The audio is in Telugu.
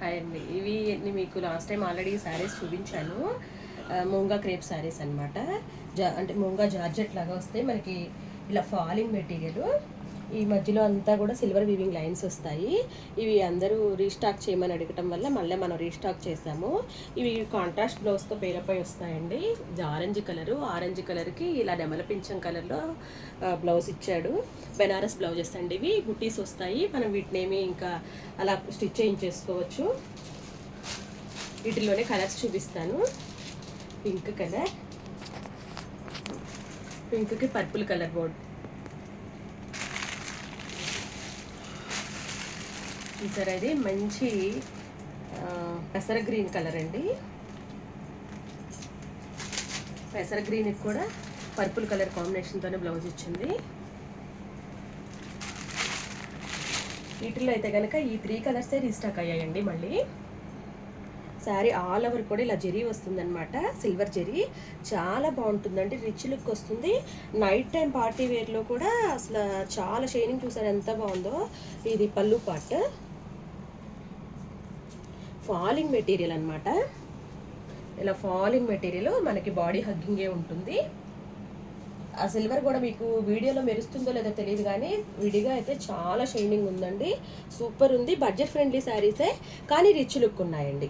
హాయ్ అండి. ఇవి మీకు లాస్ట్ టైం ఆల్రెడీ శారీస్ చూపించాను. మూంగా క్రేప్ శారీస్ అనమాట. అంటే మూంగా జార్జెట్ లాగా వస్తాయి మనకి. ఇలా ఫాలింగ్ మెటీరియల్. ఈ మధ్యలో అంతా కూడా సిల్వర్ వీవింగ్ లైన్స్ వస్తాయి. ఇవి అందరూ రీస్టాక్ చేయమని అడగటం వల్ల మళ్ళీ మనం రీస్టాక్ చేసాము. ఇవి కాంట్రాస్ట్ బ్లౌజ్తో పేరపై వస్తాయండి. ఆరెంజ్ కలర్కి ఇలా నెమల పింఛం కలర్లో బ్లౌజ్ ఇచ్చాడు. బెనారస్ బ్లౌజెస్ అండి. ఇవి బుటీస్ వస్తాయి. మనం వీటినేమి ఇంకా అలా స్టిచ్ చేయించేసుకోవచ్చు. వీటిలోనే కలర్స్ చూపిస్తాను. పింక్ కలర్, పింక్కి పర్పుల్ కలర్ బోర్డ్ చూసారా. ఇది మంచి పెసర గ్రీన్ కలర్ అండి. పెసర గ్రీన్కి కూడా పర్పుల్ కలర్ కాంబినేషన్తోనే బ్లౌజ్ ఇచ్చింది. వీటిల్లో అయితే కనుక ఈ 3 కలర్సే రీస్టాక్ అయ్యాయండి. మళ్ళీ శారీ ఆల్ ఓవర్ కూడా ఇలా జరీ వస్తుందన్నమాట. సిల్వర్ జరీ చాలా బాగుంటుందండి. రిచ్ లుక్ వస్తుంది. నైట్ టైం పార్టీ వేర్లో కూడా అసలు చాలా షైనింగ్ చూసారు ఎంత బాగుందో. ఇది పళ్ళు పార్ట్. ఫాలింగ్ మెటీరియల్ అనమాట. ఇలా ఫాలింగ్ మెటీరియల్ మనకి బాడీ హగ్గింగే ఉంటుంది. ఆ సిల్వర్ కూడా మీకు వీడియోలో మెరుస్తుందో లేదో తెలియదు కానీ విడిగా అయితే చాలా షైనింగ్ ఉందండి. సూపర్ ఉంది. బడ్జెట్ ఫ్రెండ్లీ శారీసే కానీ రిచ్ లుక్ ఉన్నాయండి.